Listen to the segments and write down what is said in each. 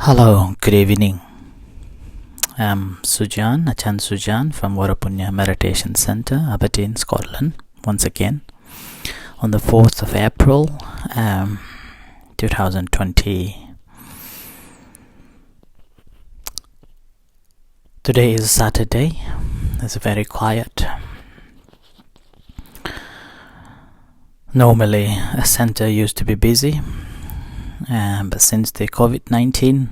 Hello, good evening. I'm Achan Sujan from Varapunya Meditation Center, Aberdeen, Scotland, once again, on the 4th of April, 2020. Today is Saturday. It's very quiet. Normally, a center used to be busy, but since the COVID-19,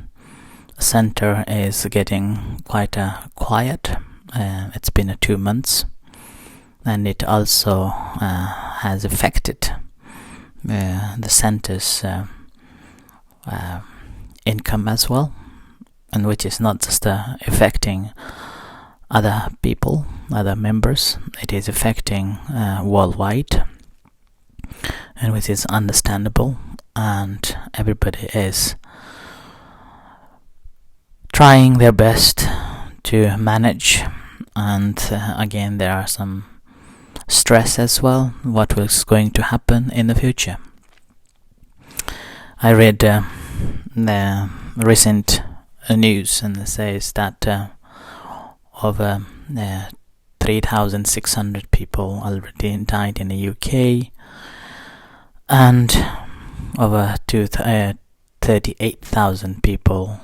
center is getting quite quiet. It's been 2 months, and it also has affected the center's income as well, and which is not just affecting other people, other members. It is affecting worldwide, and which is understandable, and everybody is trying their best to manage, and again there are some stress as well, what is going to happen in the future. I read the recent news, and it says that over 3,600 people already died in the UK, and over 38,000 people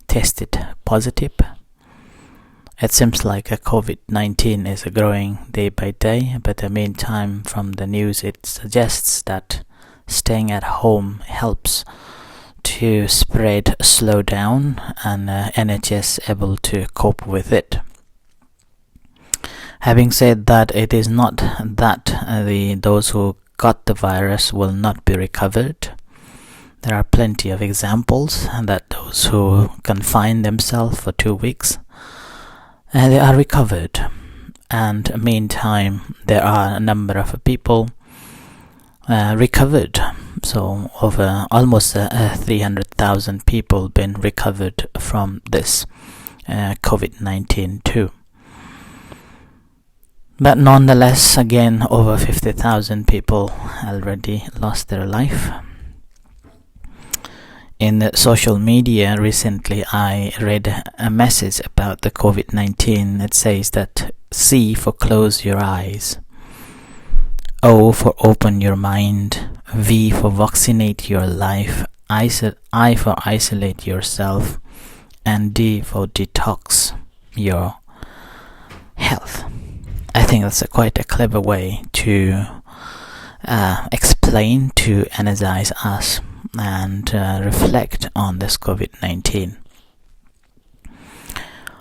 tested positive. It seems like COVID-19 is growing day by day, but in the meantime, from the news, it suggests that staying at home helps to slow down, and NHS able to cope with it. Having said that, it is not that those who got the virus will not be recovered. There are plenty of examples that those who confine themselves for 2 weeks, they are recovered. And meantime, there are a number of people recovered. So over almost 300,000 people been recovered from this COVID-19 too. But nonetheless, again, over 50,000 people already lost their life. In the social media recently, I read a message about the COVID-19. It says that C for close your eyes, O for open your mind, V for vaccinate your life, I for isolate yourself, and D for detox your health. I think that's quite a clever way to explain, to energize us and reflect on this COVID-19.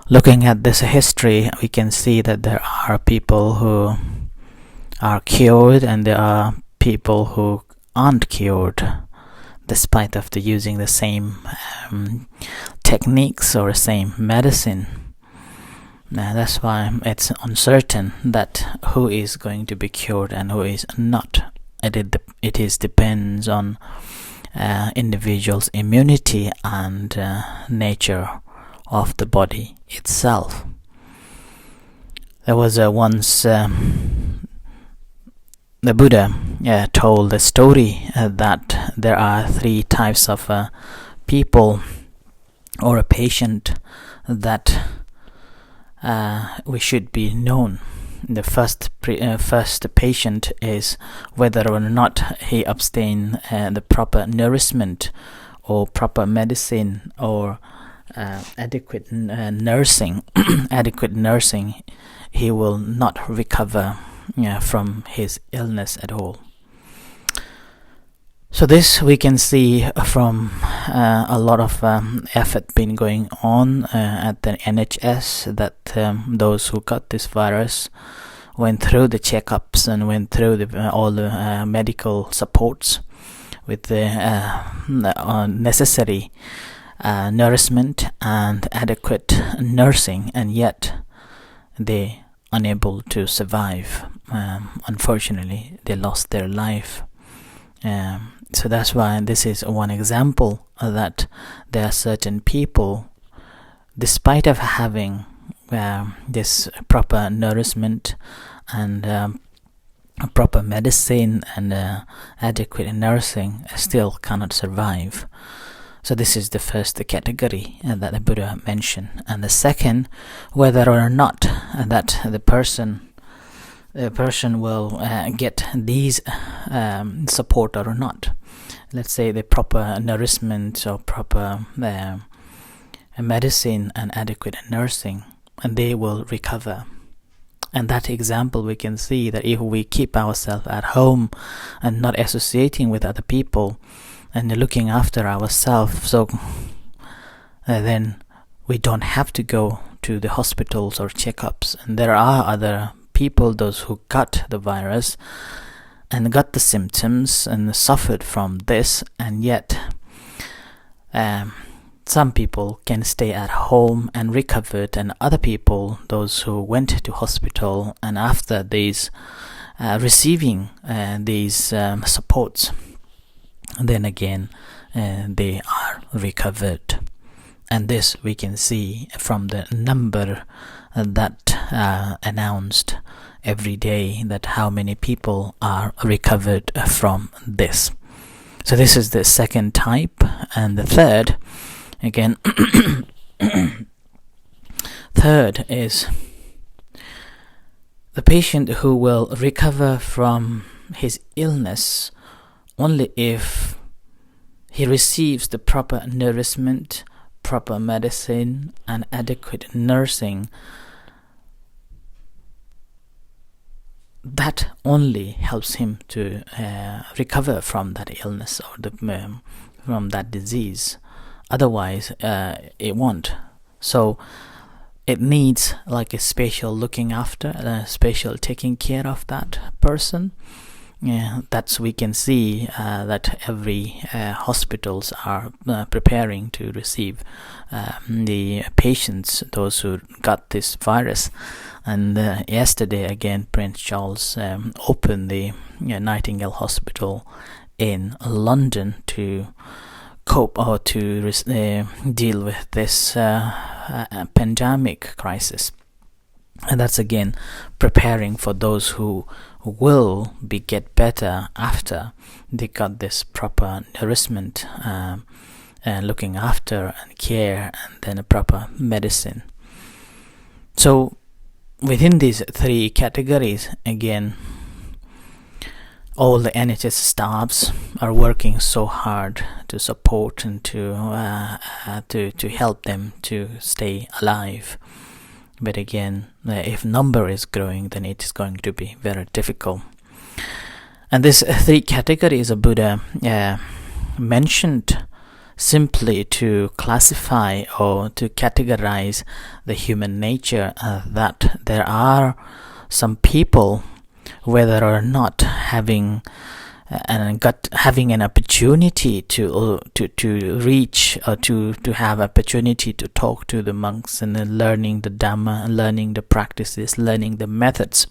Looking at this history, we can see that there are people who are cured, and there are people who aren't cured, despite of using the same techniques or same medicine. That's why it's uncertain that who is going to be cured and who is not. It depends on individual's immunity and nature of the body itself. There was once the Buddha told a story that there are 3 types of people or a patient that we should be known. The first patient is whether or not he obtain the proper nourishment or proper medicine or adequate nursing. Adequate nursing, he will not recover from his illness at all. So this we can see from a lot of effort been going on at the NHS, that those who got this virus went through the checkups and went through all the medical supports with the necessary nourishment and adequate nursing, and yet they unable to survive. Unfortunately, they lost their life. So that's why this is one example that there are certain people, despite of having this proper nourishment and proper medicine and adequate nursing, still cannot survive. So this is the first category that the Buddha mentioned. And the second, whether or not that the person will get these support or not. Let's say the proper nourishment or proper medicine and adequate nursing, and they will recover. And that example, we can see that if we keep ourselves at home and not associating with other people and looking after ourselves, so then we don't have to go to the hospitals or checkups. And there are other people, those who got the virus and got the symptoms and suffered from this, and yet some people can stay at home and recovered, and other people, those who went to hospital and after these receiving these supports, then again they are recovered. And this we can see from the number that announced every day, that how many people are recovered from this. So this is the second type. And the third, again, third is the patient who will recover from his illness only if he receives the proper nourishment, proper medicine, and adequate nursing. That only helps him to recover from that illness or from that disease. Otherwise, it won't. So it needs like a special looking after, a special taking care of that person. That's we can see that every hospitals are preparing to receive the patients, those who got this virus. And yesterday again, Prince Charles opened the Nightingale Hospital in London to cope or to deal with this pandemic crisis. And that's again preparing for those who will get better after they got this proper nourishment, looking after and care, and then a proper medicine. So within these three categories, again, all the NHS staffs are working so hard to support and to help them to stay alive. But again, if number is growing, then it is going to be very difficult. And these three categories of Buddha mentioned simply to classify or to categorize the human nature, that there are some people, whether or not having an opportunity to reach or to have opportunity to talk to the monks, and then learning the Dhamma, learning the practices, learning the methods,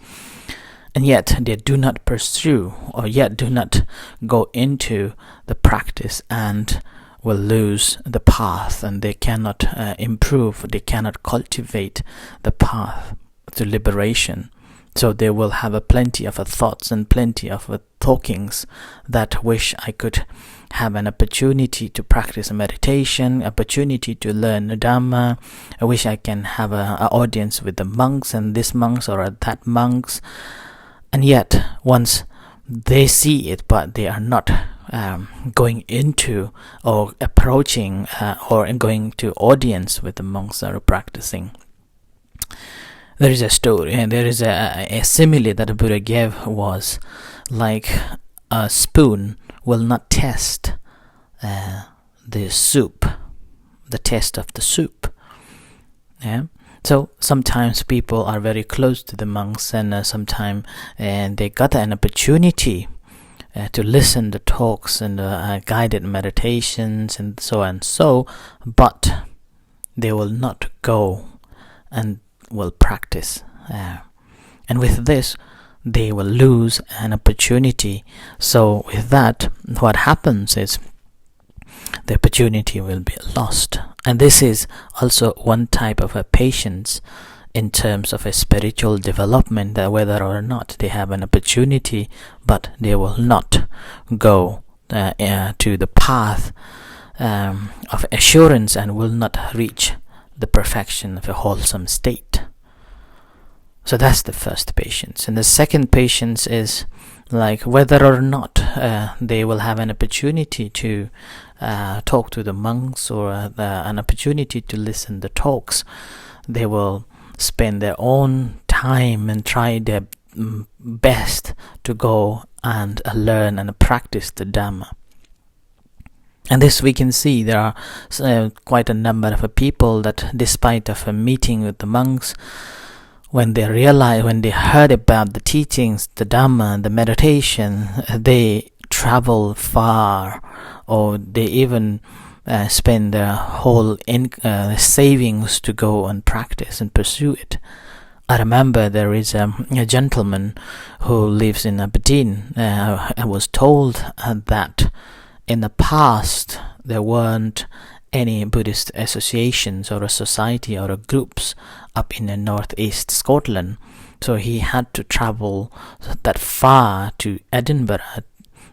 and yet they do not pursue or yet do not go into the practice, and will lose the path, and they cannot improve, they cannot cultivate the path to liberation. So they will have a plenty of thoughts and plenty of talkings that wish I could have an opportunity to practice meditation, opportunity to learn Dhamma. I wish I can have an audience with the monks and this monks or that monks. And yet, once they see it, but they are not going into or approaching or going to audience with the monks that are practicing. There is a story, and there is a simile that the Buddha gave, was like a spoon will not test the soup, the taste of the soup. Yeah. So sometimes people are very close to the monks, and sometimes they got an opportunity to listen to talks and guided meditations and so, but they will not go and will practice, and with this they will lose an opportunity. So with that, what happens is the opportunity will be lost. And this is also one type of a patience in terms of a spiritual development, that whether or not they have an opportunity, but they will not go to the path of assurance and will not reach the perfection of a wholesome state. So that's the first patience. And the second patience is like whether or not they will have an opportunity to talk to the monks, or an opportunity to listen to talks. They will spend their own time and try their best to go and learn and practice the Dhamma. And this we can see there are quite a number of people that, despite of a meeting with the monks, when they heard about the teachings, the Dhamma, the meditation, they travel far, or they even spend their whole savings to go and practice and pursue it. I remember there is a gentleman who lives in Aberdeen. I was told that in the past there weren't any Buddhist associations or a society or a groups up in the northeast Scotland, so he had to travel that far to Edinburgh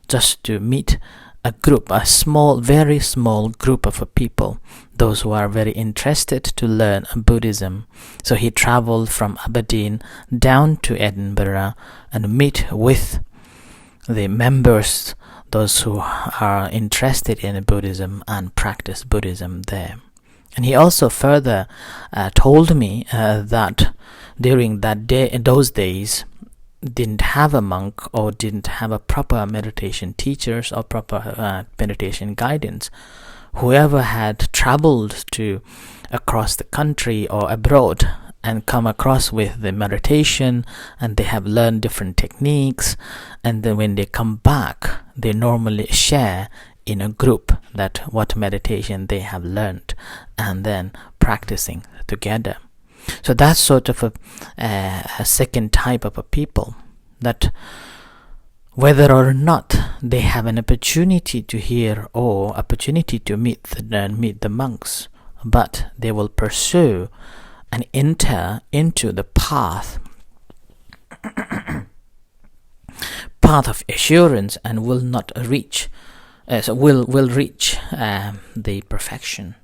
just to meet a group, a small, very small group of people, those who are very interested to learn Buddhism. So he traveled from Aberdeen down to Edinburgh and meet with the members, those who are interested in Buddhism, and practice Buddhism there. And he also further told me that during those days, didn't have a monk or didn't have a proper meditation teachers or proper meditation guidance. Whoever had traveled to across the country or abroad and come across with the meditation, and they have learned different techniques, and then when they come back, they normally share in a group that what meditation they have learned, and then practicing together. So that's sort of a second type of a people, that whether or not they have an opportunity to hear or opportunity to meet the monks, but they will pursue and enter into the path of assurance, and will not reach, will reach the perfection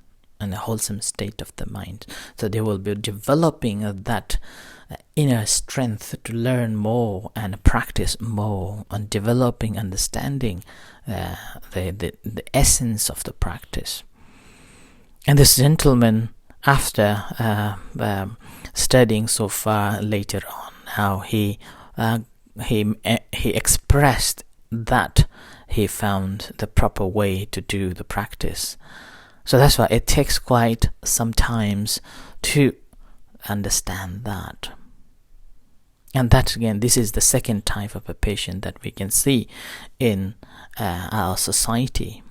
and the wholesome state of the mind. So they will be developing that inner strength to learn more and practice more, and developing understanding the essence of the practice. And this gentleman, after studying so far later on, how he expressed that he found the proper way to do the practice. So that's why it takes quite some times to understand that. And that, again, this is the second type of a patient that we can see in our society.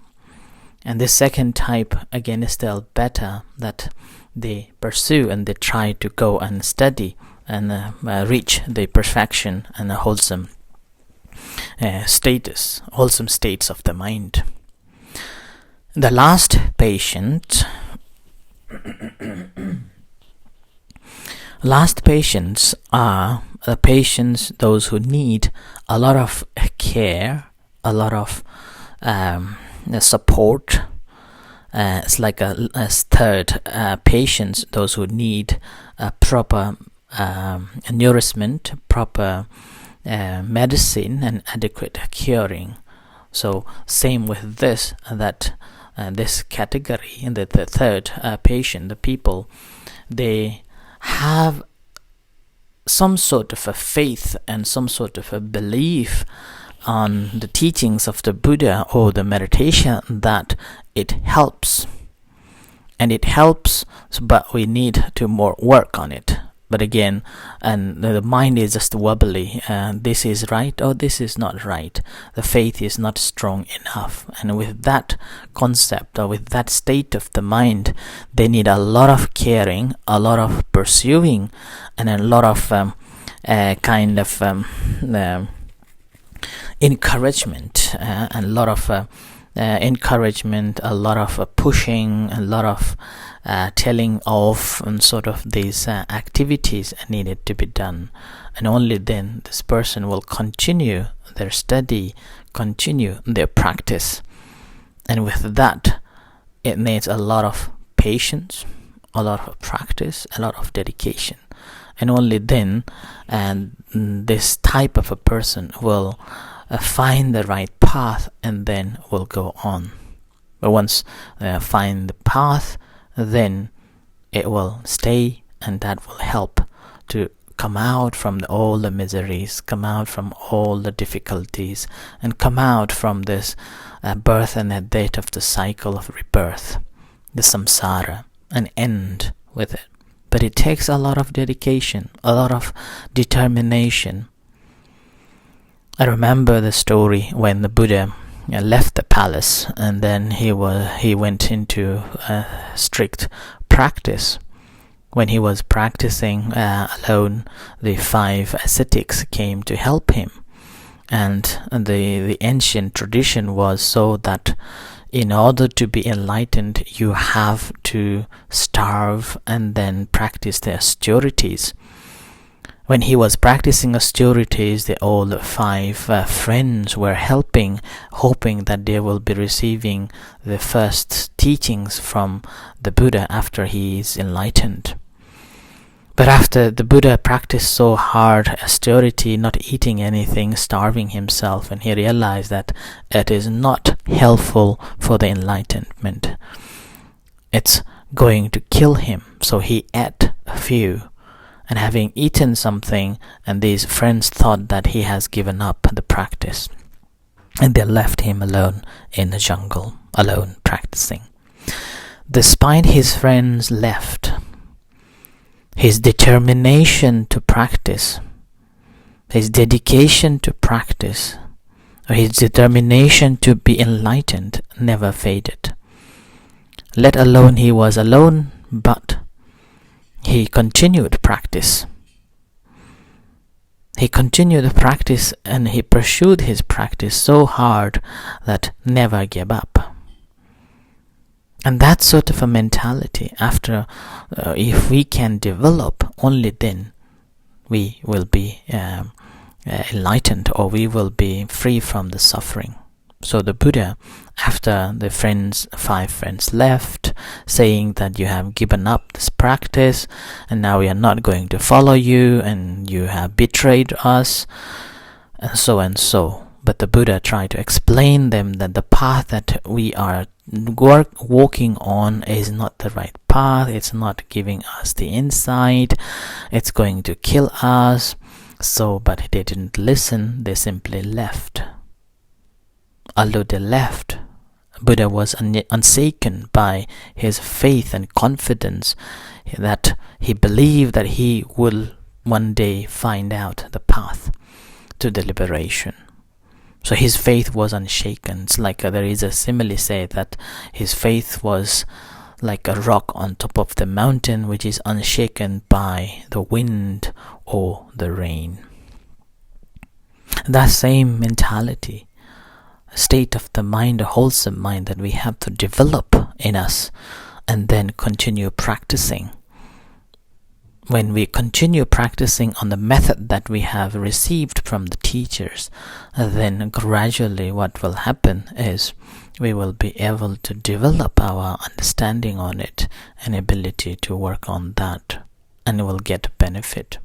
And this second type, again, is still better, that they pursue and they try to go and study and reach the perfection and the wholesome wholesome states of the mind. The last patient, last patients are the patients, those who need a lot of care, a lot of support. It's like a third patients, those who need proper nourishment, proper medicine, and adequate curing. So same with this, that this category, in the third patient, the people, they have some sort of a faith and some sort of a belief on the teachings of the Buddha or the meditation, that it helps. And it helps, but we need to more work on it. But again, and the mind is just wobbly. This is right or this is not right. The faith is not strong enough. And with that concept, or with that state of the mind, they need a lot of caring, a lot of pursuing, and a lot of encouragement, and a lot of encouragement, a lot of pushing, a lot of telling of, and sort of these activities needed to be done. And only then this person will continue their study, continue their practice, and with that it needs a lot of patience, a lot of practice, a lot of dedication, and only then this type of a person will find the right path and then will go on. But once they find the path, then it will stay, and that will help to come out from all the miseries, come out from all the difficulties, and come out from this birth and a death of the cycle of rebirth, the samsara, and end with it. But it takes a lot of dedication, a lot of determination. I remember the story when the Buddha left the palace, and then he went into a strict practice. When he was practicing alone, the 5 ascetics came to help him, and the ancient tradition was so that in order to be enlightened, you have to starve and then practice the austerities. When he was practicing austerities, the all 5 friends were helping, hoping that they will be receiving the first teachings from the Buddha after he is enlightened. But after the Buddha practiced so hard austerity, not eating anything, starving himself, and he realized that it is not helpful for the enlightenment. It's going to kill him. So he ate a few. And having eaten something, and these friends thought that he has given up the practice, and they left him alone in the jungle, alone practicing. Despite his friends left, his determination to practice, his dedication to practice, or his determination to be enlightened never faded. Let alone he was alone, but he continued practice. He continued practice, and he pursued his practice so hard that never gave up. And that sort of a mentality, if we can develop, only then we will be enlightened, or we will be free from the suffering. So the Buddha, after the 5 friends left, saying that you have given up this practice, and now we are not going to follow you, and you have betrayed us, and so and so. But the Buddha tried to explain them that the path that we are walking on is not the right path. It's not giving us the insight. It's going to kill us. But they didn't listen. They simply left. Although they left, Buddha was unshaken by his faith and confidence that he believed that he will one day find out the path to the liberation. So his faith was unshaken. It's like there is a simile say that his faith was like a rock on top of the mountain, which is unshaken by the wind or the rain. That same mentality, state of the mind, a wholesome mind that we have to develop in us, and then continue practicing. When we continue practicing on the method that we have received from the teachers, then gradually what will happen is we will be able to develop our understanding on it and ability to work on that, and will get benefit.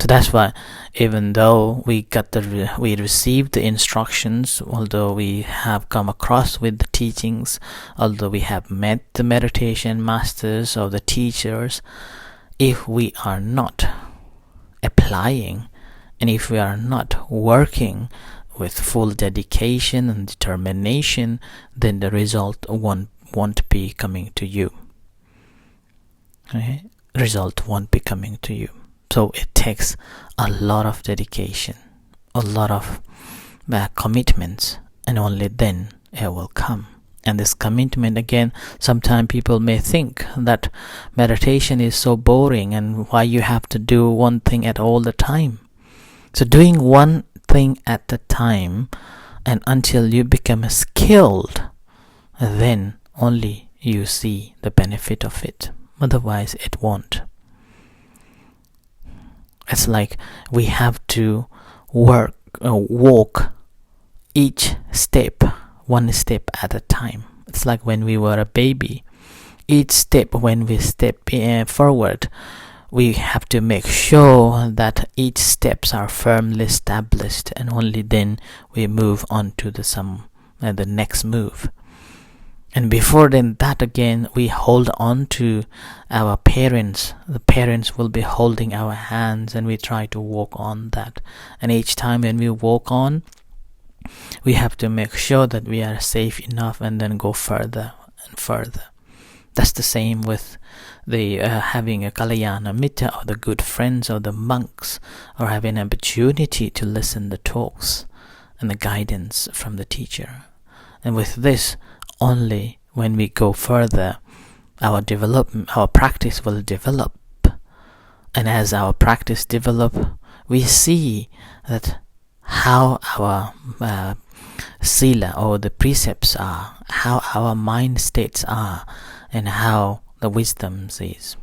So that's why, even though we received the instructions, although we have come across with the teachings, although we have met the meditation masters or the teachers, if we are not applying, and if we are not working with full dedication and determination, then the result won't be coming to you. Okay? Result won't be coming to you. So it takes a lot of dedication, a lot of commitments, and only then it will come. And this commitment, again, sometimes people may think that meditation is so boring and why you have to do one thing at all the time. So doing one thing at the time, and until you become skilled, then only you see the benefit of it. Otherwise it won't. It's like we have to walk each step, one step at a time. It's like when we were a baby. Each step, when we step forward, we have to make sure that each steps are firmly established, and only then we move on to the next move. And before then, that again, we hold on to our parents. The parents will be holding our hands, and we try to walk on that. And each time when we walk on, we have to make sure that we are safe enough, and then go further and further. That's the same with the having a Kalyana Mitta, or the good friends, or the monks, or having an opportunity to listen the talks and the guidance from the teacher. And with this, only when we go further, our practice will develop. And as our practice develop, we see that how our sila, or the precepts are, how our mind states are, and how the wisdoms is.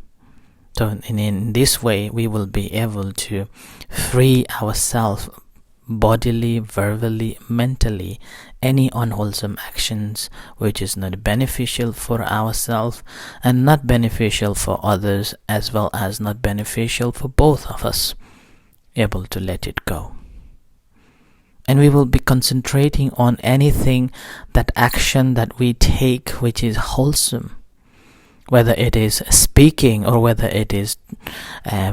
So in this way, we will be able to free ourselves bodily, verbally, mentally, any unwholesome actions which is not beneficial for ourselves and not beneficial for others, as well as not beneficial for both of us, able to let it go. And we will be concentrating on anything, that action that we take which is wholesome, whether it is speaking, or whether it is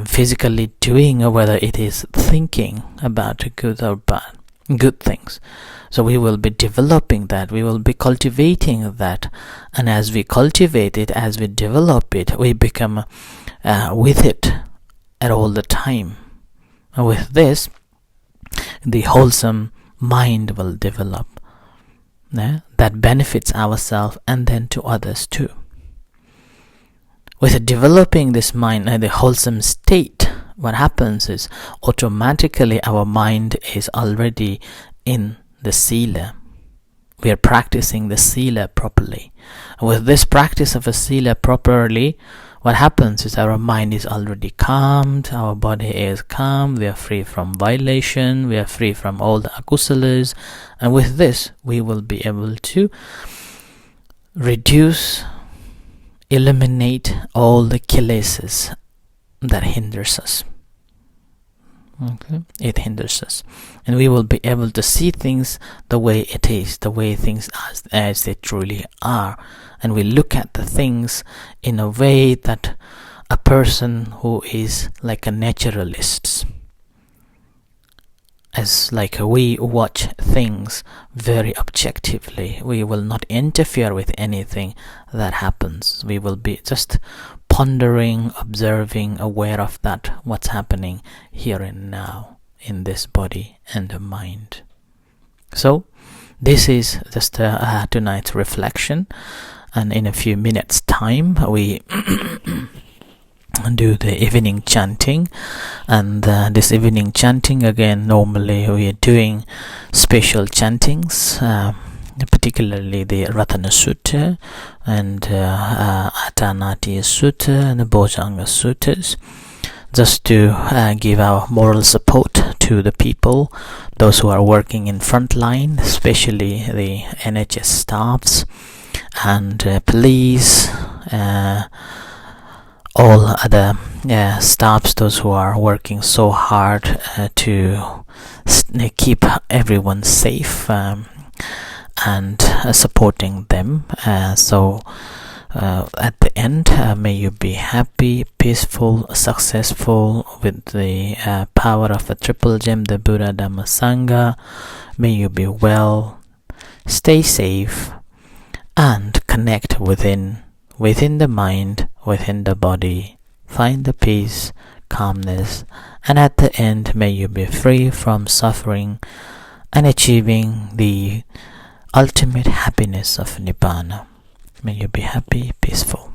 physically doing, or whether it is thinking about good or bad, good things. So we will be developing that, we will be cultivating that, and as we cultivate it, as we develop it, we become with it at all the time. And with this, the wholesome mind will develop, that benefits ourselves and then to others too. With developing this mind and the wholesome state, what happens is automatically our mind is already in the sila. We are practicing the sila properly. With this practice of a sila properly, what happens is our mind is already calmed, our body is calm, we are free from violation, we are free from all the akusalas, and with this we will be able to reduce, eliminate all the kilesas that hinders us. Okay, it hinders us, and we will be able to see things the way it is, the way things as they truly are, and we look at the things in a way that a person who is like a naturalist, as like we watch things very objectively. We will not interfere with anything that happens. We will be just pondering, observing, aware of that, what's happening here and now in this body and the mind. So this is just tonight's reflection, and in a few minutes time we do the evening chanting. And this evening chanting, again, normally we are doing special chantings, particularly the Ratana Sutta and Atanati Sutta and the Bojanga Suttas, just to give our moral support to the people, those who are working in front line, especially the NHS staffs and police, all other staffs, those who are working so hard to keep everyone safe, and supporting them. So at the end, may you be happy, peaceful, successful with the power of the triple gem, the Buddha, Dhamma, Sangha. May you be well, stay safe, and connect within the mind, within the body. Find the peace, calmness, and at the end, may you be free from suffering and achieving the ultimate happiness of Nibbana. May you be happy, peaceful.